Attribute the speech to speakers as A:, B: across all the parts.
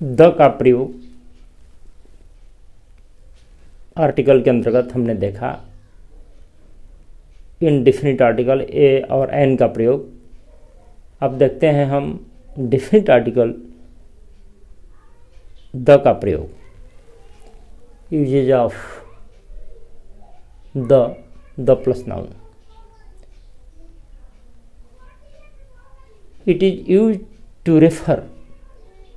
A: The का प्रयोग article के अंतर्गत हमने देखा, इनडेफिनिट आर्टिकल ए और एन का प्रयोग। अब देखते हैं हम डेफिनिट आर्टिकल द का प्रयोग। Uses of the plus noun. It is used to refer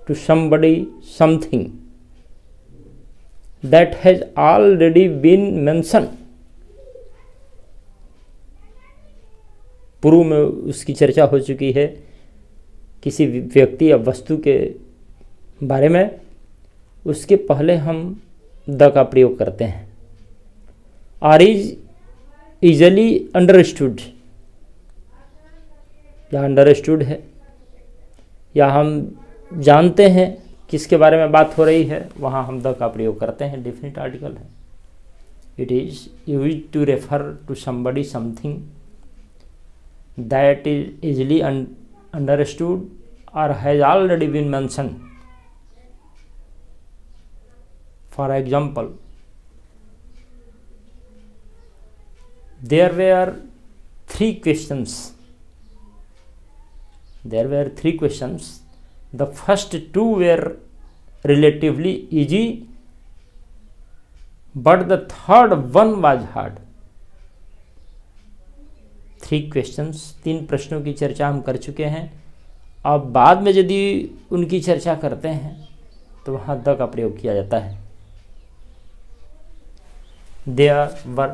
A: to somebody, something that has already been mentioned। पूर्व में उसकी चर्चा हो चुकी है किसी व्यक्ति या वस्तु के बारे में, उसके पहले हम द का प्रयोग करते हैं। आर इज इजली अंडरस्टूड, या अंडरस्टूड है, या हम जानते हैं किसके बारे में बात हो रही है, वहाँ हम द का प्रयोग करते हैं। डेफिनिट आर्टिकल है। It is used to refer to somebody something that is easily understood और has already been mention. For example, there were three questions. There were three questions. The first two were relatively easy, but the third one was hard. Three questions, तीन प्रश्नों की चर्चा हम कर चुके हैं। अब बाद में यदि उनकी चर्चा करते हैं तो वहाँ द का प्रयोग किया जाता है। There were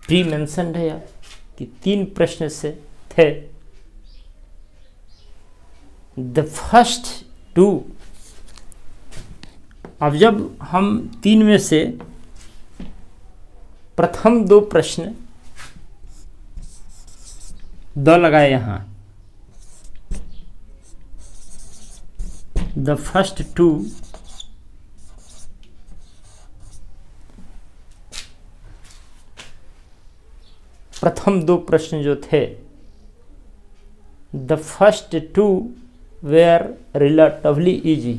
A: प्री मेंशन्ड है कि तीन प्रश्न से थे। द फर्स्ट टू, अब जब हम तीन में से प्रथम दो प्रश्न द लगाए यहां, द फर्स्ट टू प्रथम दो प्रश्न जो थे, the first two were relatively easy,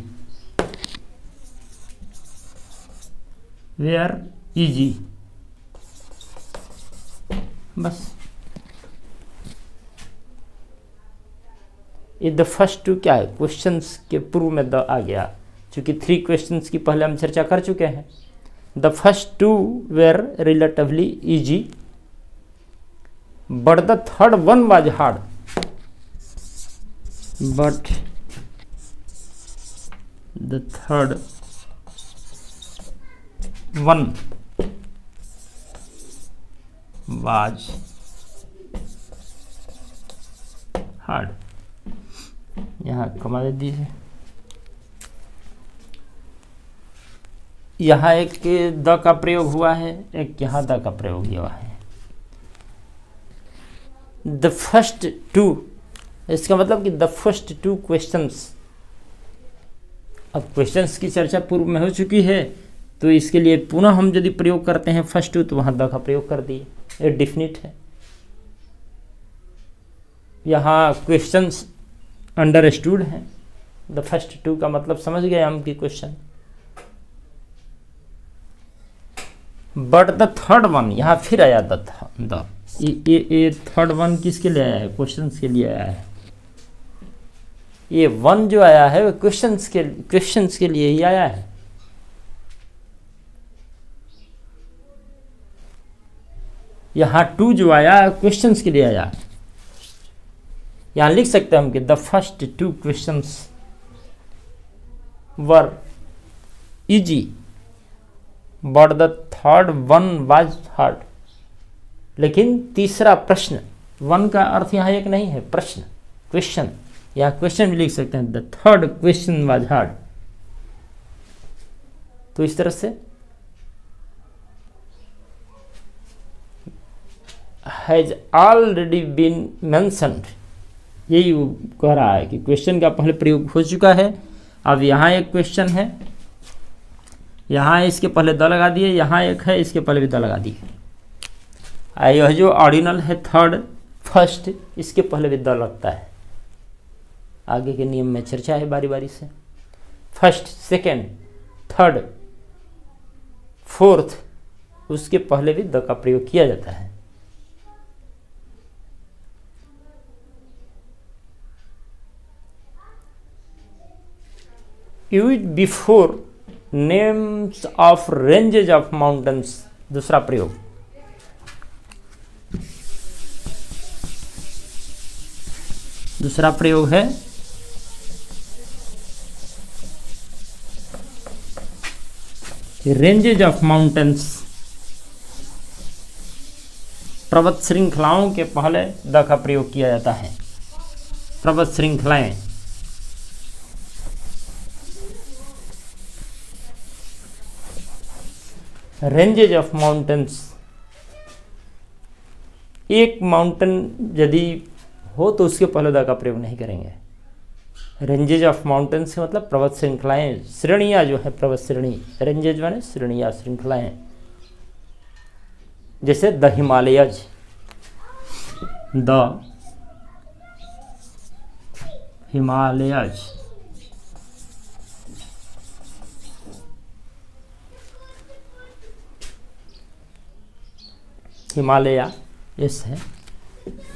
A: were easy, बस। ये द फर्स्ट टू क्या है? क्वेश्चंस के पूर्व में द आ गया, क्योंकि थ्री क्वेश्चंस की पहले हम चर्चा कर चुके हैं। The first two were relatively easy, but the third one was hard, but the third one was hard। यहाँ कमा दे दीजिए। यहाँ एक द का प्रयोग हुआ है, एक यहाँ द का प्रयोग हुआ है। द फर्स्ट टू, इसका मतलब कि द फर्स्ट टू क्वेश्चंस। अब क्वेश्चंस की चर्चा पूर्व में हो चुकी है, तो इसके लिए पुनः हम यदि प्रयोग करते हैं फर्स्ट टू, तो वहां द का प्रयोग कर दिए। ये डेफिनिट है। यहाँ क्वेश्चंस अंडरस्टूड हैं, द फर्स्ट टू का मतलब समझ गए हम कि question. But the third one, यहाँ फिर आया द, ये थर्ड वन किसके लिए आया है? क्वेश्चंस के लिए आया है। ये वन जो आया है वो क्वेश्चंस के लिए ही आया है। यहाँ टू जो आया क्वेश्चंस के लिए आया। यहाँ लिख सकते हैं हम कि the first two questions were easy but the third one was hard. लेकिन तीसरा प्रश्न, वन का अर्थ यहाँ एक नहीं है, प्रश्न, क्वेश्चन, या क्वेश्चन भी लिख सकते हैं। The third question was hard, तो इस तरह से हैज ऑलरेडी बीन मेंशन्ड, यही वो कह रहा है कि क्वेश्चन का पहले प्रयोग हो चुका है। अब यहाँ एक क्वेश्चन है, यहाँ इसके पहले द लगा दिए, यहाँ एक है इसके पहले भी द लगा दिए। यह जो ऑर्डिनल है थर्ड फर्स्ट, इसके पहले भी द लगता है। आगे के नियम में चर्चा है बारी बारी से। फर्स्ट, सेकेंड, थर्ड, फोर्थ, उसके पहले भी द का प्रयोग किया जाता है। Use before names of ranges of mountains, दूसरा प्रयोग। दूसरा प्रयोग है रेंजेज ऑफ माउंटेन्स, पर्वत श्रृंखलाओं के पहले द का प्रयोग किया जाता है। पर्वत श्रृंखलाएं, रेंजेज ऑफ माउंटेन्स, एक माउंटेन यदि हो तो उसके पहले द का प्रयोग नहीं करेंगे। रेंजेज ऑफ माउंटेन्स का मतलब पर्वत श्रृंखलाएं, श्रेणियाँ जो है पर्वत श्रेणी, रेंजेज माने श्रेणियाँ, श्रृंखलाएं। जैसे the Himalayas, the Himalayas, Himalaya yes है,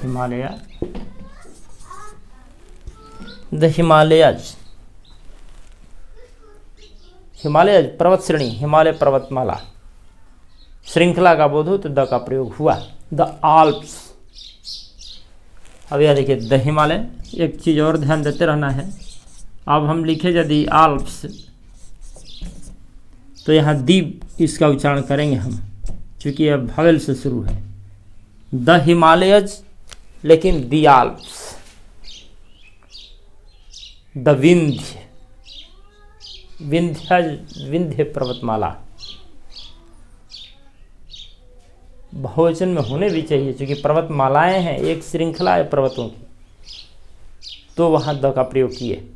A: हिमालय, द हिमालयज, हिमालयज पर्वत श्रेणी, हिमालय पर्वतमाला, श्रृंखला का बोध हो तो द का प्रयोग हुआ। द आल्प्स, अब यह देखिए द हिमालय, एक चीज़ और ध्यान देते रहना है। अब हम लिखे यदि आल्प्स तो यहाँ दीप इसका उच्चारण करेंगे हम, चूँकि यह भावेल से शुरू है। द हिमालयज, लेकिन the Alps, the Vindhya, Vindhya पर्वतमाला, बहुवचन में होने भी चाहिए क्योंकि पर्वतमालाएं हैं, एक श्रृंखला है पर्वतों की, तो वहां द का प्रयोग किए।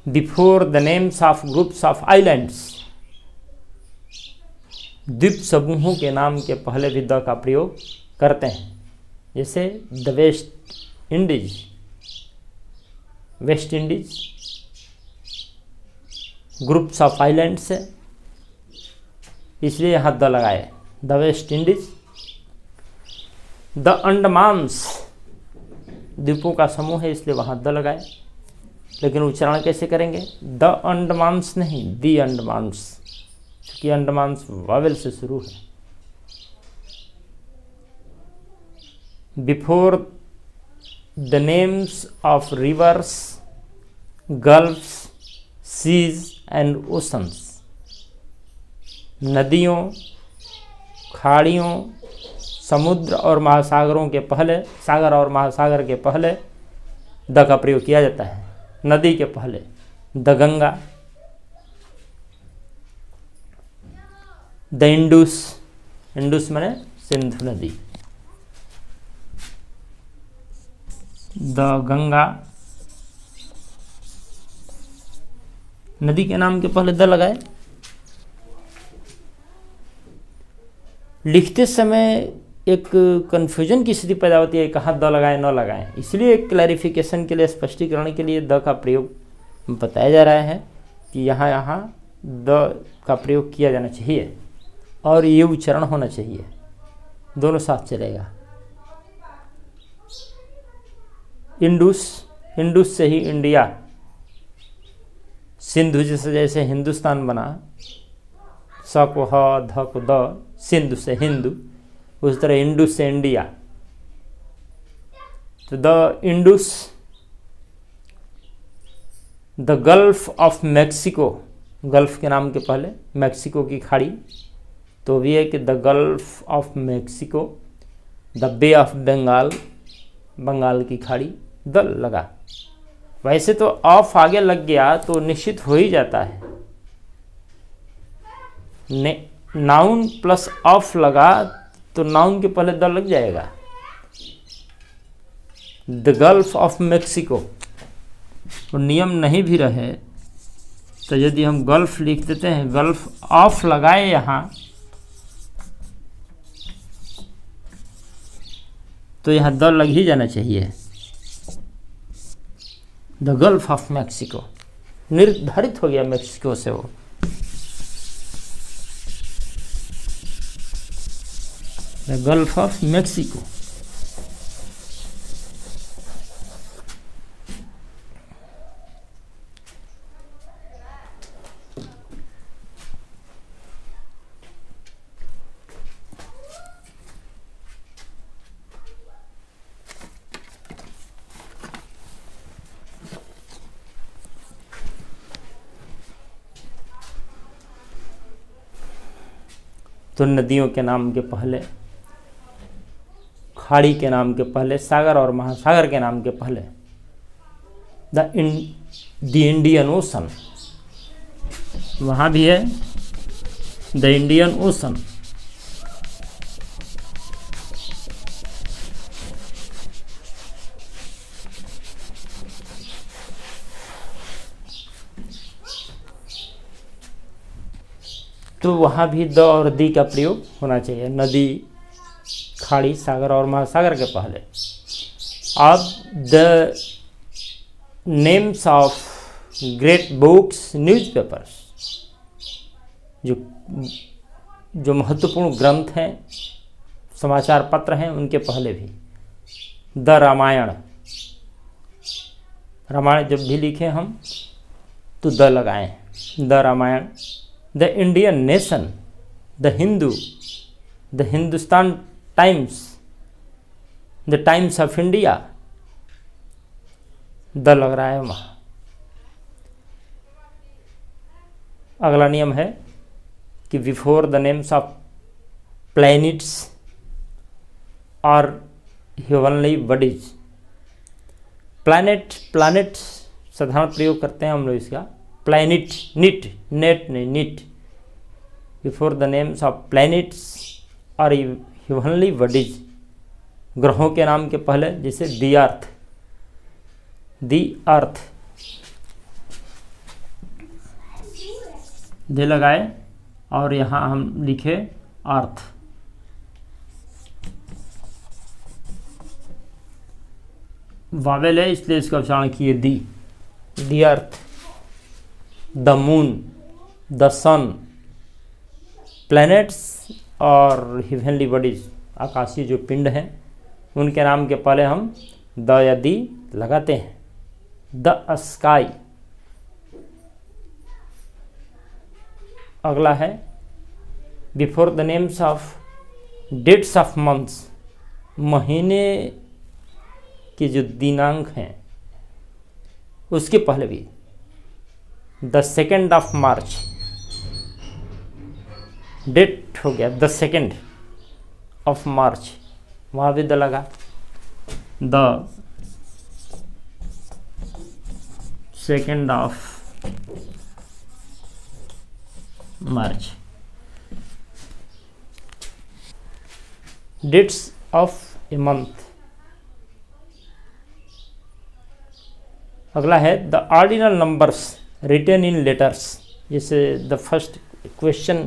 A: Before the names of groups of islands, द्वीप समूहों के नाम के पहले भी द का प्रयोग करते हैं। जैसे the West Indies, West Indies groups of islands है, इसलिए यहाँ द लगाए। द वेस्ट इंडीज, द अंडमान्स द्वीपों का समूह है इसलिए वहाँ द लगाए। लेकिन उच्चारण कैसे करेंगे? द अंडमान्स नहीं, दी अंडमान्स, क्योंकि अंडमान्स वावेल से शुरू है। Before the names of rivers, gulfs, seas and oceans, नदियों, खाड़ियों, समुद्र और महासागरों के पहले, सागर और महासागर के पहले द का प्रयोग किया जाता है। नदी के पहले the Ganga, the Indus, Indus माने सिंधु नदी, द गंगा, नदी के नाम के पहले द लगाए। लिखते समय एक कन्फ्यूजन की स्थिति पैदा होती है, कहाँ द लगाएं न लगाएं, इसलिए क्लैरिफिकेशन के लिए, स्पष्टीकरण के लिए द का प्रयोग बताया जा रहा है कि यहाँ द का प्रयोग किया जाना चाहिए और ये उच्चारण होना चाहिए, दोनों साथ चलेगा। इंडस, इंडस से ही इंडिया, सिंधु जैसे हिंदुस्तान बना, स को ह, ध को द, सिंधु से हिंदू, उस तरह इंडस से इंडिया। तो the Indus, the Gulf of Mexico, gulf के नाम के पहले मैक्सिको की खाड़ी, तो भी है कि the Gulf of Mexico, the Bay of Bengal, Bengal की खाड़ी, द लगा। वैसे तो ऑफ आगे लग गया तो निश्चित हो ही जाता है, नाउन प्लस ऑफ लगा तो नाउन के पहले द लग जाएगा। द गल्फ ऑफ मेक्सिको, और नियम नहीं भी रहे तो यदि हम गल्फ लिख देते हैं, गल्फ ऑफ लगाए यहाँ, तो यहाँ द लग ही जाना चाहिए। द गल्फ ऑफ मैक्सिको, निर्धारित हो गया मेक्सिको से वो। The Gulf of Mexico. तो नदियों के नाम के पहले, खाड़ी के नाम के पहले, सागर और महासागर के नाम के पहले द इंडियन ओशन, वहाँ भी है द इंडियन ओशन। तो वहाँ भी द और दी का प्रयोग होना चाहिए, नदी, खाड़ी, सागर और महासागर के पहले। अब the names of great books, newspapers, जो महत्वपूर्ण ग्रंथ हैं, समाचार पत्र हैं, उनके पहले भी द रामायण। रामायण जब भी लिखें हम तो द लगाएं, the Ramayana. The Indian Nation, the Hindu, the Hindustan Times, the Times of India, the लग रहा है वहाँ। अगला नियम है कि before the names of planets और हेवनली बॉडीज। प्लैनेट, प्लैनेट साधारण प्रयोग करते हैं हम लोग इसका। प्लैनेट, निट, नेट नहीं, निट। Before the names of planets और हेवनली बॉडीज, ग्रहों के नाम के पहले, जैसे दी अर्थ, दी अर्थ दे लगाए और यहाँ हम लिखे अर्थ। वावेल है इसलिए इसका उच्चारण किए the earth. The moon, the sun, planets और हेवनली बॉडीज, आकाशीय जो पिंड हैं, उनके नाम के पहले हम द या दी लगाते हैं। The sky. अगला है before the names of dates of months, महीने के जो दिनांक हैं उसके पहले भी the 2nd of March, date हो गया द 2nd ऑफ मार्च, वहाँ भी द लगा। The 2nd of March. Dates of a month. अगला है the ordinal numbers written in letters, जैसे द फर्स्ट क्वेश्चन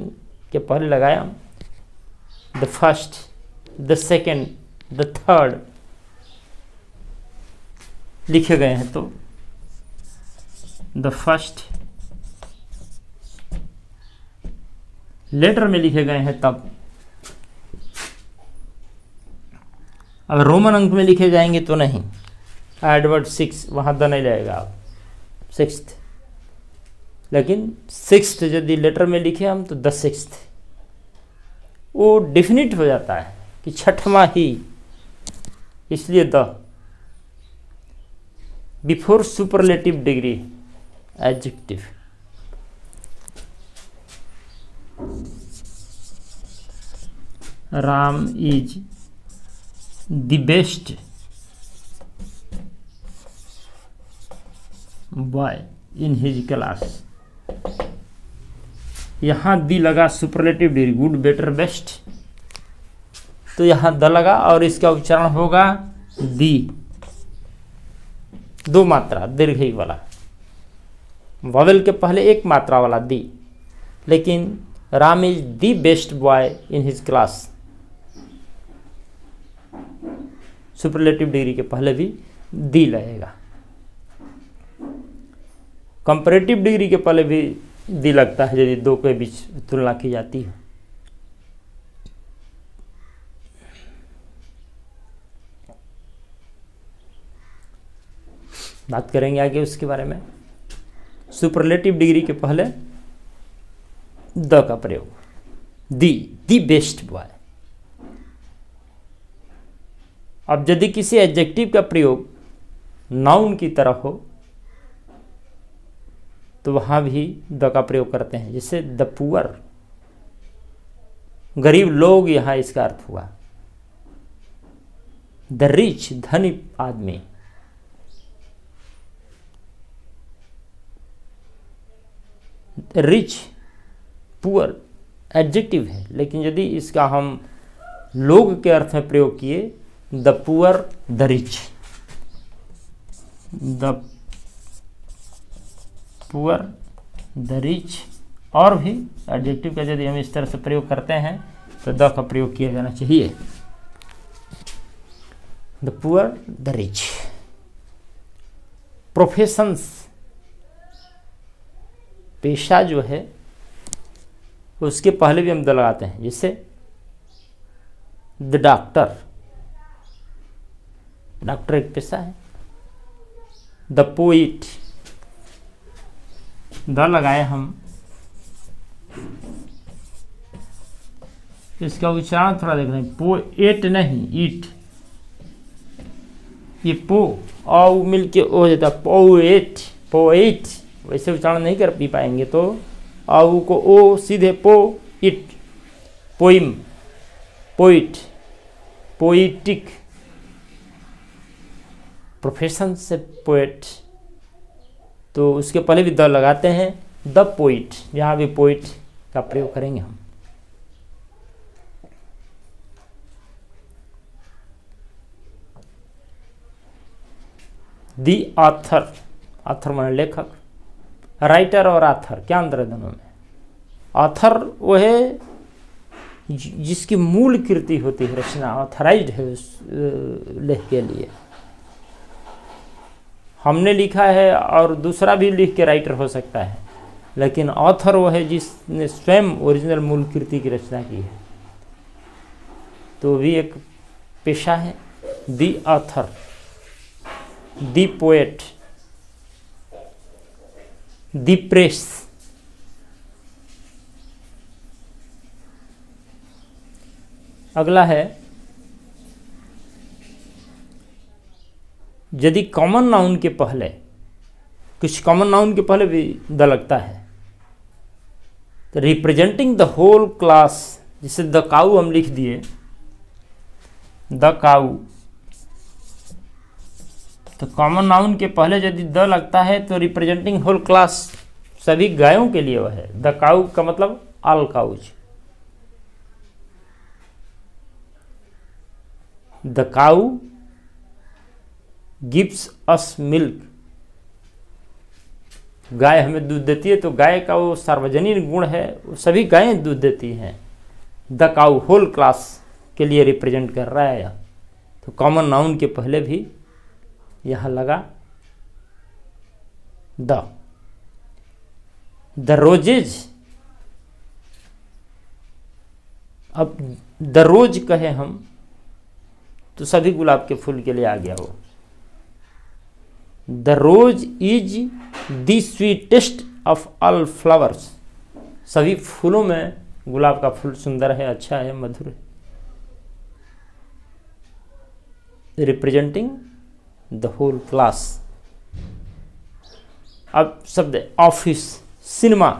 A: के पहले लगाया, the first, the second, the third लिखे गए हैं, तो द फर्स्ट लेटर में लिखे गए हैं तब। अगर रोमन अंक में लिखे जाएंगे तो नहीं, एडवर्ड 6, वहाँ द नहीं लगेगा आप, 6th। लेकिन 6th यदि लेटर में लिखे हम तो द 6th, वो डेफिनिट हो जाता है कि 6वां ही, इसलिए the. Before superlative degree, adjective. Ram is the best boy in his class. यहाँ दी लगा superlative degree, good, better, best, तो यहाँ द लगा और इसका उच्चारण होगा दी, दो मात्रा दीर्घ ई वाला, वॉवेल के पहले एक मात्रा वाला दी। लेकिन Ram is the best boy in his class, superlative degree के पहले भी दी लगेगा। कंपैरेटिव डिग्री के पहले भी दी लगता है यदि दो के बीच तुलना की जाती है। बात करेंगे आगे उसके बारे में। सुपरलेटिव डिग्री के पहले द का प्रयोग, दी बेस्ट बॉय। अब यदि किसी एडजेक्टिव का प्रयोग नाउन की तरह हो तो वहां भी द का प्रयोग करते हैं, जैसे द पुअर, गरीब लोग, यहां इसका अर्थ हुआ। द रिच, धनी आदमी। रिच, पुअर एडजेक्टिव है, लेकिन यदि इसका हम लोग के अर्थ में प्रयोग किए, the poor, the rich, the poor, the rich, और भी एडजेक्टिव का यदि हम इस तरह से प्रयोग करते हैं तो द का प्रयोग किया जाना चाहिए। The poor, the rich. Professions, पेशा जो है उसके पहले भी हम द लगाते हैं, जैसे द डॉक्टर, डॉक्टर एक पेशा है। द पोइट, द लगाए हम, इसका उच्चारण थोड़ा देख रहे हैं, पोएट नहीं, ईट, ये पो औ मिलके ओ जाता, पोएट, पोएट, वैसे उच्चारण नहीं कर पी पाएंगे तो आऊ को ओ सीधे पो it, poem, poet, poetic. Profession से पोएट, तो उसके पहले भी द लगाते हैं, द पोइट, यहाँ भी पोइट का प्रयोग करेंगे हम। दी ऑथर, ऑथर माने लेखक, राइटर और ऑथर क्या अंतर है दोनों में? ऑथर वो है जिसकी मूल कृति होती है, रचना ऑथराइज्ड है उस लेख के लिए। हमने लिखा है और दूसरा भी लिख के राइटर हो सकता है, लेकिन ऑथर वो है जिसने स्वयं ओरिजिनल मूल कृति की रचना की है, तो भी एक पेशा है। The author, the poet, the press. अगला है, यदि कॉमन नाउन के पहले, कुछ कॉमन नाउन के पहले भी द लगता है, तो रिप्रेजेंटिंग द होल क्लास, जिसे द काऊ हम लिख दिए, द काऊ, तो कॉमन नाउन के पहले यदि द लगता है तो रिप्रेजेंटिंग होल क्लास, सभी गायों के लिए वह है। द काऊ का मतलब all cows. The cow gives us milk, गाय हमें दूध देती है, तो गाय का वो सार्वजनिक गुण है, वो सभी गायें दूध देती हैं। द काऊ होल क्लास के लिए रिप्रेजेंट कर रहा है, तो कॉमन नाउन के पहले भी यहां लगा द रोजेज। अब द रोज कहे हम तो सभी गुलाब के फूल के लिए आ गया वो। The rose is the sweetest of all flowers, सभी फूलों में गुलाब का फूल सुंदर है, अच्छा है, मधुर है। Representing the whole class. अब शब्द ऑफिस, सिनेमा,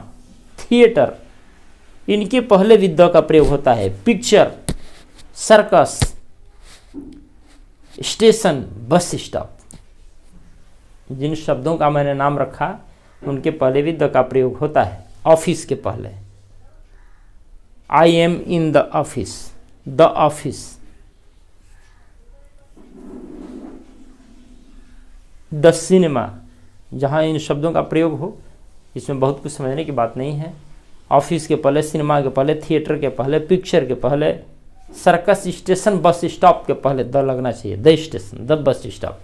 A: थिएटर, इनके पहले भी द का प्रयोग होता है। Picture, circus, station, bus stop, जिन शब्दों का मैंने नाम रखा उनके पहले भी द का प्रयोग होता है। ऑफिस के पहले I am in the office, the office. The cinema, जहाँ इन शब्दों का प्रयोग हो, इसमें बहुत कुछ समझने की बात नहीं है। ऑफिस के पहले, सिनेमा के पहले, थिएटर के पहले, पिक्चर के पहले, सर्कस स्टेशन, बस स्टॉप के पहले द लगना चाहिए। The station, the bus stop.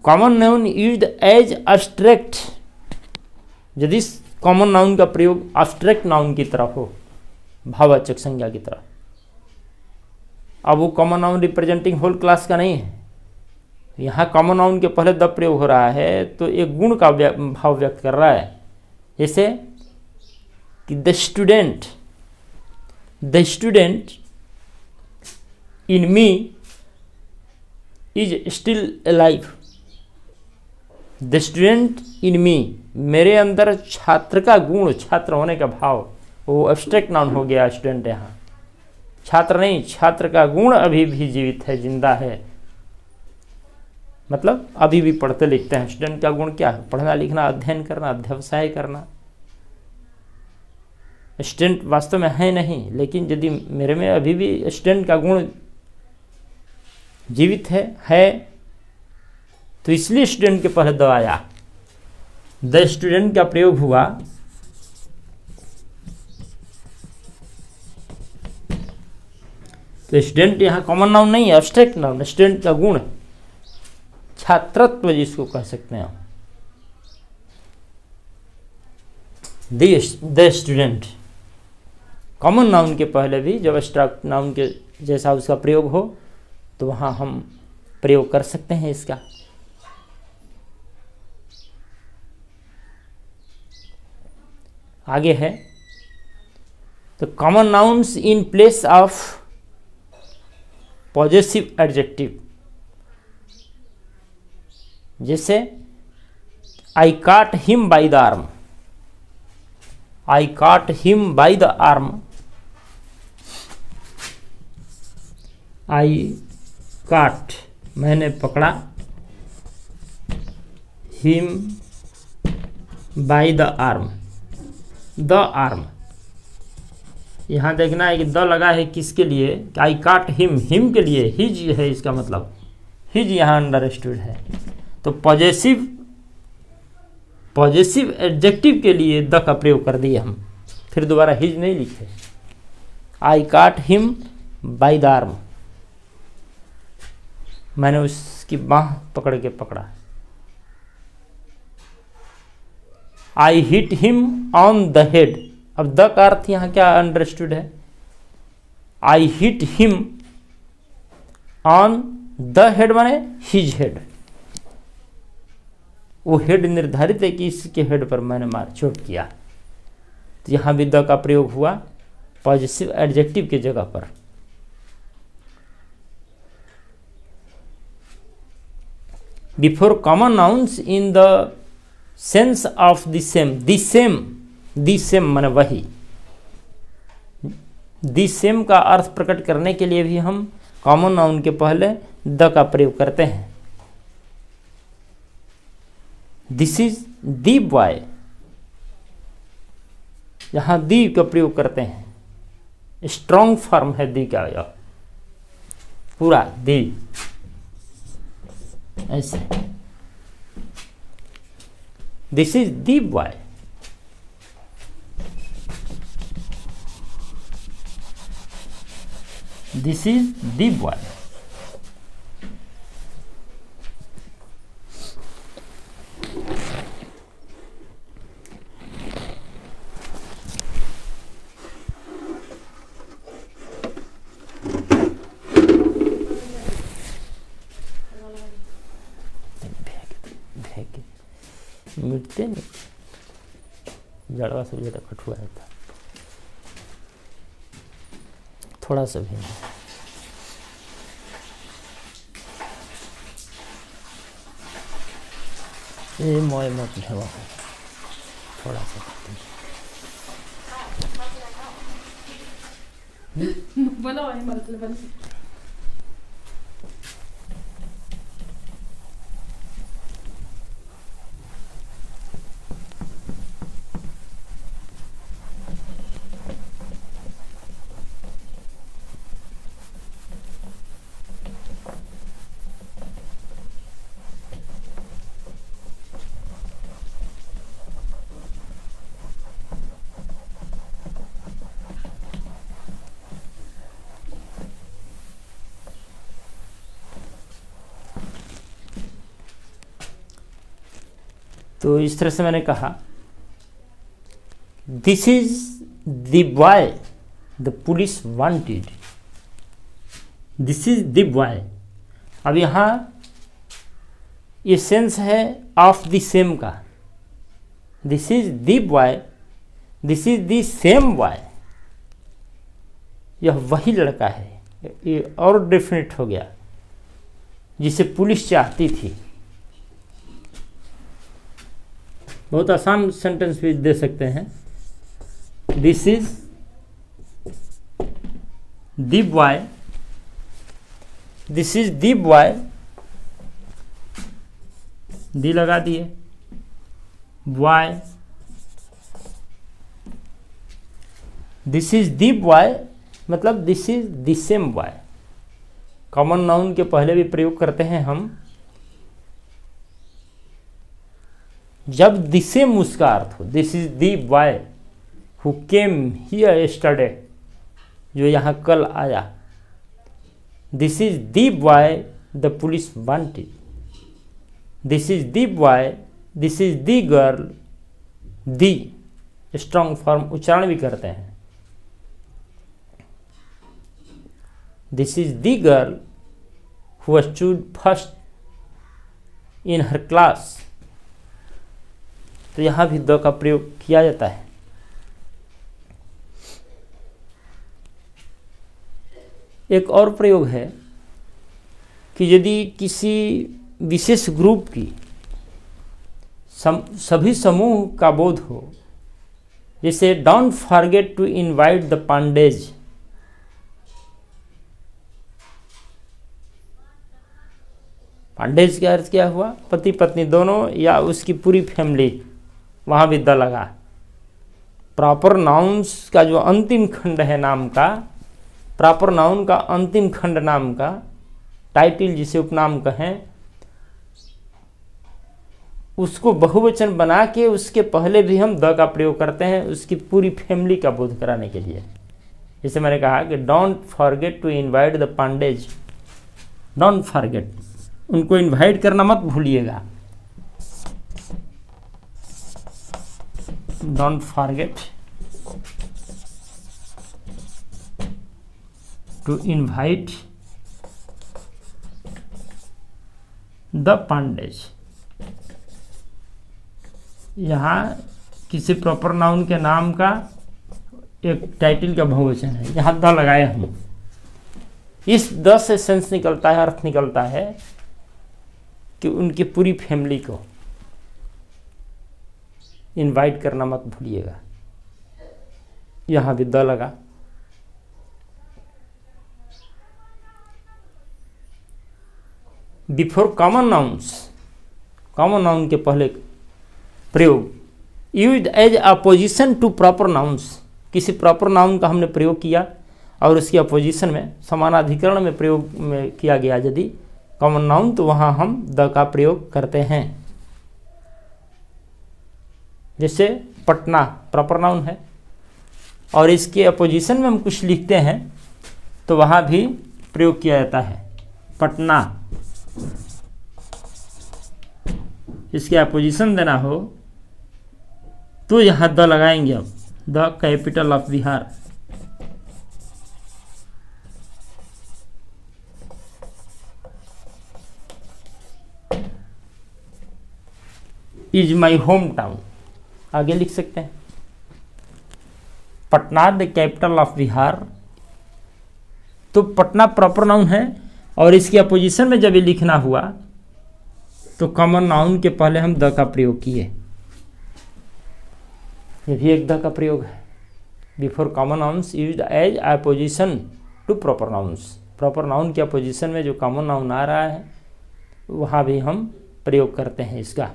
A: Common noun used as abstract, यदि कॉमन नाउन का प्रयोग एब्स्ट्रैक्ट नाउन की तरह हो, भाववाचक संज्ञा की तरह। अब वो common noun representing whole class का नहीं है। यहाँ कॉमन नाउन के पहले द प्रयोग हो रहा है तो एक गुण का भाव व्यक्त कर रहा है। जैसे कि the student in me is still alive. The student in me, मेरे अंदर छात्र का गुण, छात्र होने का भाव, वो एब्स्ट्रैक्ट नाउन हो गया स्टूडेंट। यहाँ छात्र नहीं, छात्र का गुण अभी भी जीवित है, जिंदा है, मतलब अभी भी पढ़ते लिखते हैं। स्टूडेंट का गुण क्या है? पढ़ना लिखना, अध्ययन करना, अध्यवसाय करना। स्टूडेंट वास्तव में है नहीं, लेकिन यदि मेरे में अभी भी स्टूडेंट का गुण जीवित है तो इसलिए स्टूडेंट के पहले द आया। द स्टूडेंट का प्रयोग हुआ तो स्टूडेंट यहाँ कॉमन नाउन नहीं है, एब्स्ट्रैक्ट नाउन। स्टूडेंट का गुण, छात्रत्व जिसको कह सकते हैं। द स्टूडेंट कॉमन नाउन के पहले भी जब एब्स्ट्रैक्ट नाउन के जैसा उसका प्रयोग हो तो वहाँ हम प्रयोग कर सकते हैं इसका। आगे है तो common nouns in place of possessive adjective. जैसे आई काट हिम बाय द आर्म, आई काट हिम बाय द आर्म। आई काट, मैंने पकड़ा, him by the arm, the arm. यहाँ देखना है कि द लगा है किसके लिए? आई काट हिम, हिम के लिए, हिज है इसका मतलब, हिज यहाँ अंडरस्टूड है। तो पॉजेसिव एडजेक्टिव के लिए द का प्रयोग कर दिए हम, फिर दोबारा हिज नहीं लिखे। आई काट हिम बाय द आर्म, मैंने उसकी बाह पकड़ के पकड़ा। I hit him on the head, अब द का अर्थ यहाँ क्या अंडरस्टूड है? I hit him on the head माने हिज हेड, वो हेड निर्धारित है कि इसके हेड पर मैंने चोट किया। तो यहाँ भी द का प्रयोग हुआ पॉजिटिव एडजेक्टिव की जगह पर। Before common nouns in the sense of the same, the same माने वही। द सेम का अर्थ प्रकट करने के लिए भी हम कॉमन नाउन के पहले द का प्रयोग करते हैं। दिस इज दी बॉय, यहां दी का प्रयोग करते हैं। स्ट्रॉन्ग फॉर्म है दी का, यह पूरा दी ऐसे। This is the boy, this is the boy. मिटते नहीं, जड़वा से ज़्यादा कठुआ था, थोड़ा सा भी नहीं। ये मोय मत ढेवा, थोड़ा सा
B: बोलो मतलब
A: तो इस तरह से मैंने कहा, this is the boy the police wanted, this is the boy. अब यहाँ ये सेंस है ऑफ द सेम का, this is the boy, this is the same boy, यह वही लड़का है, ये और डेफिनेट हो गया जिसे पुलिस चाहती थी। बहुत आसान सेंटेंस भी दे सकते हैं, this is the boy, this is the boy, the लगा दिए, boy, this is the boy मतलब this is the same boy. Common noun के पहले भी प्रयोग करते हैं हम जब द सेम उसका अर्थ हो। This is the boy who came here yesterday, जो यहाँ कल आया। This is the boy the police wanted, this is the boy, this is the girl, the strong form उच्चारण भी करते हैं। This is the girl who stood first in her class, तो यहां भी द का प्रयोग किया जाता है। एक और प्रयोग है कि यदि किसी विशेष ग्रुप की सभी समूह का बोध हो, जैसे don't forget to invite the Pandeys, Pandeys का अर्थ क्या हुआ, पति पत्नी दोनों या उसकी पूरी फैमिली, वहां भी द लगा। प्रॉपर नाउन्स का जो अंतिम खंड है नाम का, प्रॉपर नाउन का अंतिम खंड नाम का, टाइटल जिसे उपनाम कहें, उसको बहुवचन बना के उसके पहले भी हम द का प्रयोग करते हैं उसकी पूरी फैमिली का बोध कराने के लिए। जैसे मैंने कहा कि don't forget to invite the Pandeys, don't forget, उनको इनवाइट करना मत भूलिएगा। Don't forget to invite the Pandeys. यहाँ किसी प्रॉपर नाउन के नाम का एक टाइटल का बहुवचन है, यहाँ द लगाए हम। इस द से सेंस निकलता है, अर्थ निकलता है कि उनकी पूरी फैमिली को इनवाइट करना मत भूलिएगा। यहां भी द लगा। Before common nouns, common noun के पहले प्रयोग, used as apposition to proper nouns, किसी प्रॉपर नाउन का हमने प्रयोग किया और उसकी अपोजिशन में समानाधिकरण में प्रयोग में किया गया यदि कॉमन नाउन, तो वहां हम द का प्रयोग करते हैं। जैसे पटना प्रॉपर नाउन है और इसके अपोजिशन में हम कुछ लिखते हैं तो वहां भी प्रयोग किया जाता है पटना। इसके अपोजिशन देना हो तो यहां द लगाएंगे। अब the capital of Bihar, is my home town, आगे लिख सकते हैं Patna the capital of Bihar. तो पटना प्रॉपर नाउन है और इसकी अपोजिशन में जब ये लिखना हुआ तो कॉमन नाउन के पहले हम द का प्रयोग किए। ये भी एक द का प्रयोग है। Before common nouns used as apposition to proper nouns, proper noun की अपोजिशन में जो कॉमन नाउन आ रहा है वहां भी हम प्रयोग करते हैं इसका।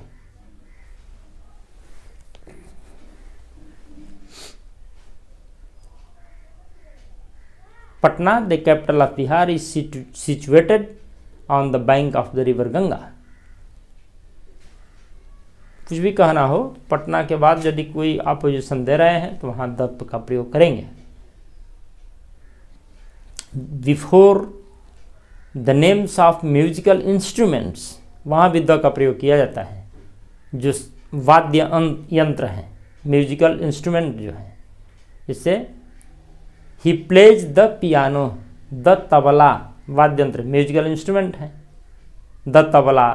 A: Patna the capital of Bihar is situated on the bank of the river Ganga. कुछ भी कहना हो, पटना के बाद यदि कोई अपोजिशन दे रहे हैं तो वहां द का प्रयोग करेंगे। Before the names of musical instruments, वहां भी द का प्रयोग किया जाता है। जो वाद्य यंत्र हैं, म्यूजिकल इंस्ट्रूमेंट जो हैं, जैसे he plays the piano, the tabla वाद्य यंत्र म्यूजिकल इंस्ट्रूमेंट है, the tabla,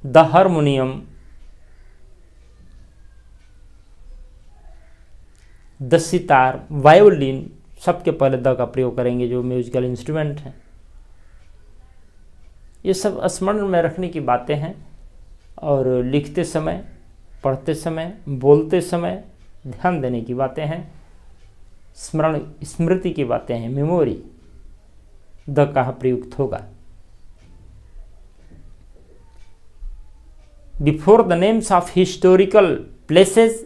A: the harmonium, the sitar, violin, सबके पहले द का प्रयोग करेंगे जो म्यूजिकल इंस्ट्रूमेंट हैं। ये सब स्मरण में रखने की बातें हैं और लिखते समय, पढ़ते समय, बोलते समय ध्यान देने की बातें हैं, स्मरण स्मृति की बातें हैं, मेमोरी। द कहाँ प्रयुक्त होगा? Before the names of historical places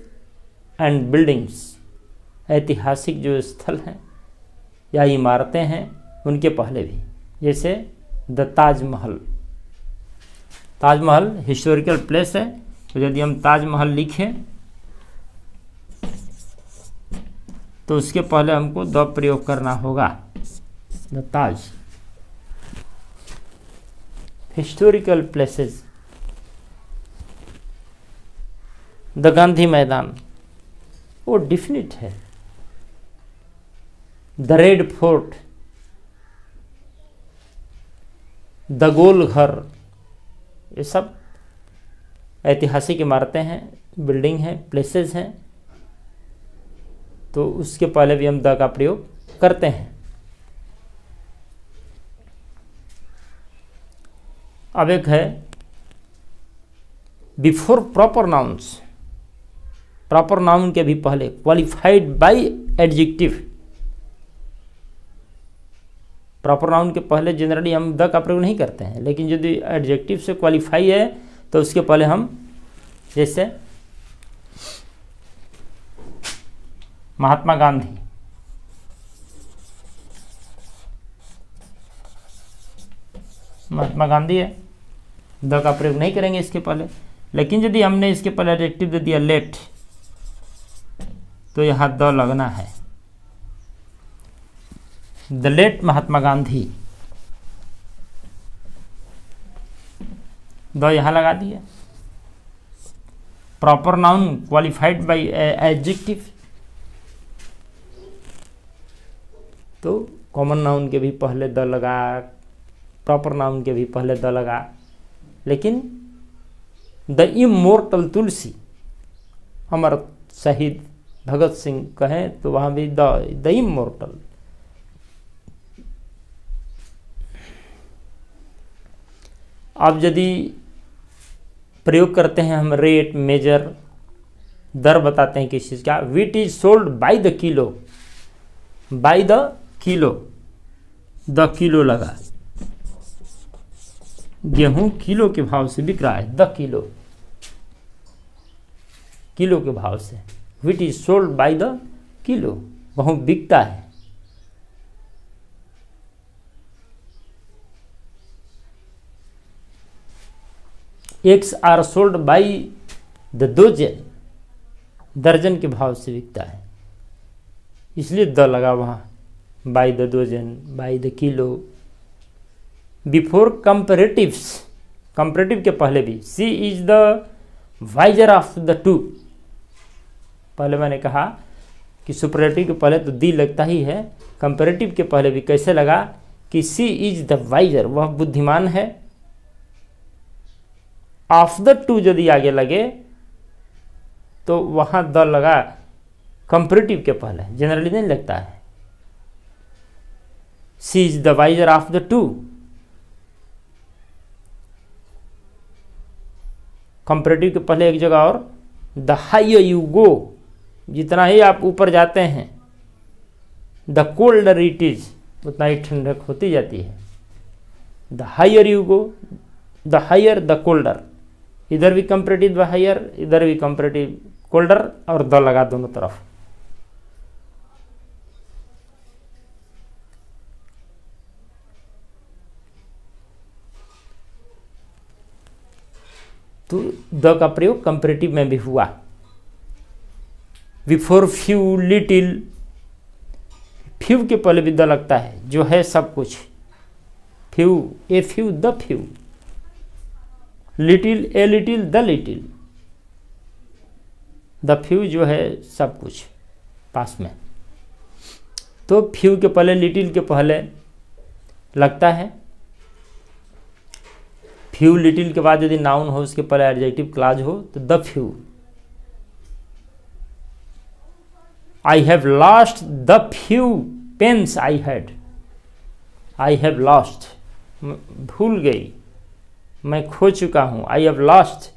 A: and buildings, ऐतिहासिक जो स्थल हैं या इमारतें हैं उनके पहले भी, जैसे the Taj Mahal. Taj Mahal historical place है, तो यदि हम ताजमहल लिखें तो उसके पहले हमको द प्रयोग करना होगा, the Taj. Historical places, the Gandhi मैदान, वो डिफिनिट है। The red fort, the goal घर, ये सब ऐतिहासिक इमारतें हैं, बिल्डिंग हैं, प्लेसेस हैं, तो उसके पहले भी हम द का प्रयोग करते हैं। अब एक है before proper nouns, proper noun के भी पहले, qualified by adjective. Proper noun के पहले जनरली हम द का प्रयोग नहीं करते हैं, लेकिन यदि एडजेक्टिव से क्वालिफाई है तो उसके पहले हम, जैसे महात्मा गांधी, महात्मा गांधी है, द का प्रयोग नहीं करेंगे इसके पहले। लेकिन यदि हमने इसके पहले एडजेक्टिव दे दिया लेट, तो यहाँ द लगना है। The late Mahatma Gandhi, the यहाँ लगा दिया। Proper noun qualified by adjective, तो कॉमन नाउन के भी पहले द लगा, प्रॉपर नाउन के भी पहले द लगा। लेकिन द इमोर्टल तुलसी, अमर शहीद भगत सिंह कहें तो वहाँ भी द इमोर्टल। अब यदि प्रयोग करते हैं हम रेट, मेजर, दर बताते हैं किस चीज़ का, wheat is sold by the kilo, bye the kilo, the kilo लगा। गेहूं किलो के भाव से बिक रहा है, द किलो, किलो के भाव से। Wheat is sold by the kilo, गेहूं बिकता है। Eggs are sold by the dozen, दर्जन के भाव से बिकता है, इसलिए द लगा वहाँ, by the dozen, by the kilo. Before comparatives, comparative के पहले भी, she is the wiser of the two. पहले मैंने कहा कि सुपरलेटिव के पहले तो दी लगता ही है, कंपेरेटिव के पहले भी कैसे लगा कि सी इज द वाइजर, वह बुद्धिमान है। ऑफ द टू यदि आगे लगे तो वहां द लगा कंपेरेटिव के पहले, जनरली नहीं लगता है। She is the wiser of the two, comparative के पहले एक जगह और, द हायर यू गो, जितना ही आप ऊपर जाते हैं, द कोल्डर इट इज, उतना ही ठंडक होती जाती है। The higher you go, the higher the colder, इधर भी कंपेरेटिव द हायर, इधर भी कंपेरेटिव कोल्डर, और द लगा दोनों तरफ। तो द का प्रयोग कंपेरेटिव में भी हुआ। बिफोर फ्यू, लिटिल, फ्यू के पहले भी द लगता है, जो है सब कुछ। Few, a few, the few. Little, a little, the little. The few जो है सब कुछ पास में। तो फ्यू के पहले, लिटिल के पहले लगता है। फ्यू लिटिल के बाद यदि नाउन हो, उसके पहले एडजेक्टिव क्लॉज हो, तो the few. I have lost the few pens I had. I have lost, भूल गई, मैं खो चुका हूं। I have lost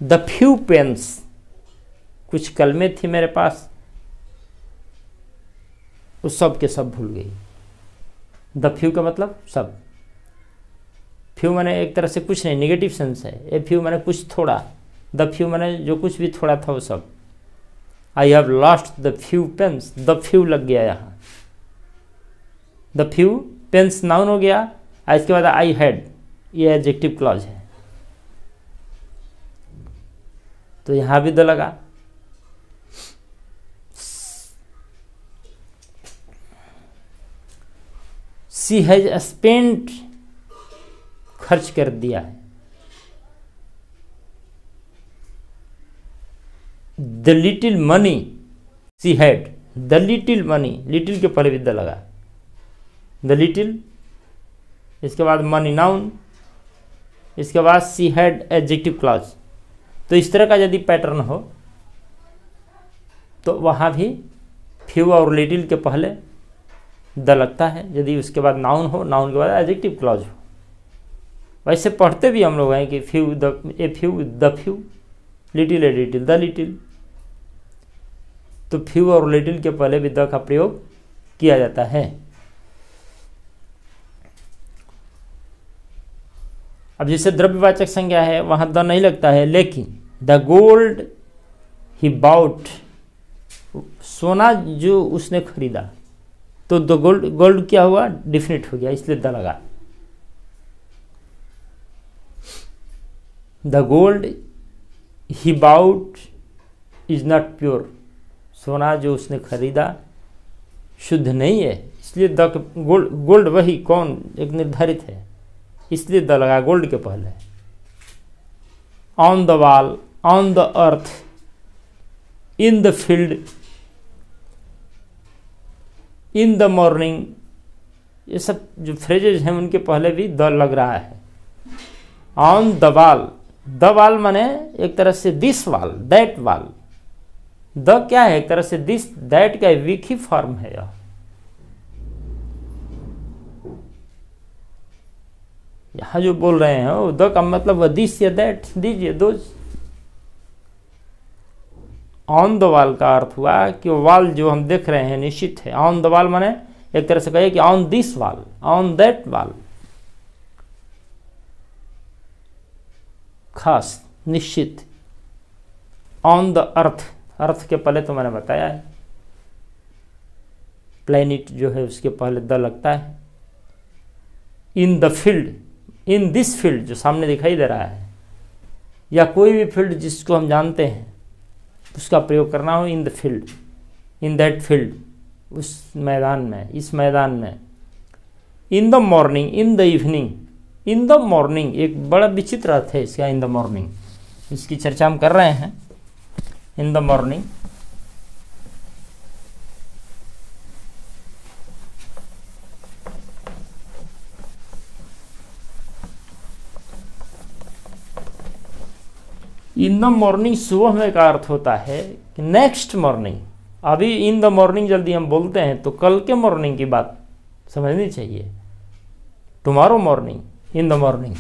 A: the few pens, कुछ कलमें थी मेरे पास, उस सब के सब भूल गई। द फ्यू का मतलब सब। फ्यू माने एक तरह से कुछ नहीं, निगेटिव सेंस है। ए फ्यू माने कुछ थोड़ा, द फ्यू माने जो कुछ भी थोड़ा था वो सब। I have lost the few pens, the few लग गया यहाँ। द फ्यू पेन्स नाउन हो गया, इसके बाद आई हैड, ये एडजेक्टिव क्लॉज है, तो यहां भी द लगा। शी हैज स्पेंट, खर्च कर दिया है। The little money she had, the little money, little के पहले भी द लगा। द लिटिल, इसके बाद मनी नाउन, इसके बाद शी हैड एडजेक्टिव क्लॉज। तो इस तरह का यदि पैटर्न हो तो वहाँ भी फ्यू और लिटिल के पहले द लगता है। यदि उसके बाद नाउन हो, नाउन के बाद एडजेक्टिव क्लॉज हो। वैसे पढ़ते भी हम लोग हैं कि few a few the few, little a little the little. तो फ्यू और लिटिल के पहले भी द का प्रयोग किया जाता है। अब जैसे द्रव्यवाचक संज्ञा है वहां द नहीं लगता है, लेकिन द गोल्ड ही बाउट, सोना जो उसने खरीदा, तो द गोल्ड, गोल्ड क्या हुआ, डिफिनिट हो गया, इसलिए द लगा। The gold he bought is not pure, सोना जो उसने खरीदा शुद्ध नहीं है, इसलिए द गोल्ड, गोल्ड वही कौन एक निर्धारित है, इसलिए द लगा गोल्ड के पहले। On the wall, on the earth, in the field, in the morning, ये सब जो फ्रेजेज हैं उनके पहले भी द लग रहा है। On the wall, the wall माने एक तरह से this wall, that wall. The क्या है, एक तरह से दिस दैट का वीक ही फॉर्म है यह। यहां जो बोल रहे हैं वो द का मतलब दिस या दैट, दीजिए दोज। ऑन द वॉल का अर्थ हुआ कि वॉल जो हम देख रहे हैं निश्चित है। ऑन द वॉल माने एक तरह से कहिए कि on this wall, on that wall, खास निश्चित। ऑन द अर्थ, अर्थ के पहले तो मैंने बताया है, प्लेनेट जो है उसके पहले द लगता है। In the field, in this field जो सामने दिखाई दे रहा है, या कोई भी फील्ड जिसको हम जानते हैं उसका प्रयोग करना हो, in the field, in that field, उस मैदान में, इस मैदान में। इन the morning, in the evening, in the morning एक बड़ा विचित्र अर्थ है इसका। इन द मॉर्निंग, इसकी चर्चा हम कर रहे हैं। इन the morning, in the morning सुबह में का अर्थ होता है कि नेक्स्ट मॉर्निंग। अभी इन द मॉर्निंग जल्दी हम बोलते हैं तो कल के मॉर्निंग की बात समझनी चाहिए। Tomorrow morning, in the morning.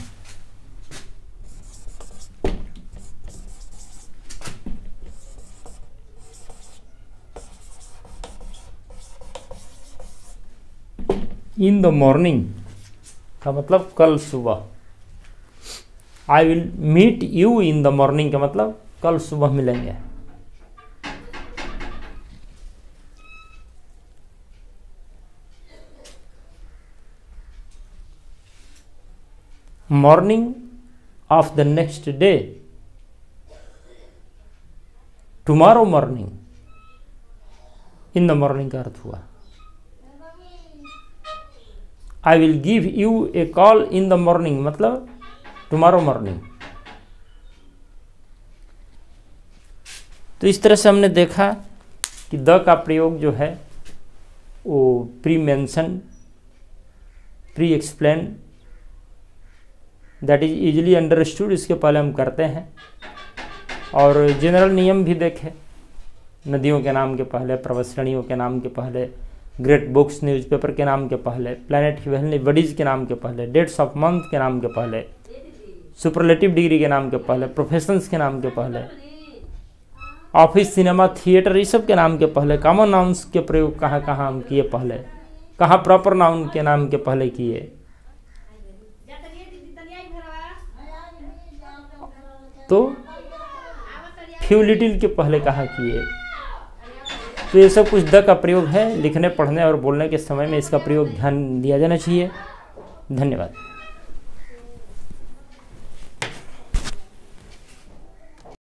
A: In the morning का मतलब कल सुबह। I will meet you in the morning का मतलब कल सुबह मिलेंगे। Morning of the next day, tomorrow morning, in the morning का अर्थ हुआ। I will give you a call in the morning मतलब टुमारो मॉर्निंग। तो इस तरह से हमने देखा कि द का प्रयोग जो है वो pre mention, pre explain, that is easily understood, इसके पहले हम करते हैं। और जनरल नियम भी देखे, नदियों के नाम के पहले, पर्वत श्रेणियों के नाम के पहले, ग्रेट बुक्स न्यूज़पेपर के नाम के पहले, प्लैनेट हेवनली बॉडीज के नाम के पहले, डेट्स ऑफ मंथ के नाम के पहले, सुपरलेटिव डिग्री के नाम के पहले, प्रोफेशंस के नाम के पहले, ऑफिस, सिनेमा, थिएटर, ये सब के नाम के पहले, कॉमन नाउन्स के प्रयोग कहाँ कहाँ हम किए पहले, कहाँ प्रॉपर नाउन के नाम के पहले किए, तो फ्यू लिटिल के पहले कहाँ किए। तो ये सब कुछ द का प्रयोग है। लिखने, पढ़ने और बोलने के समय में इसका प्रयोग ध्यान दिया जाना चाहिए। धन्यवाद।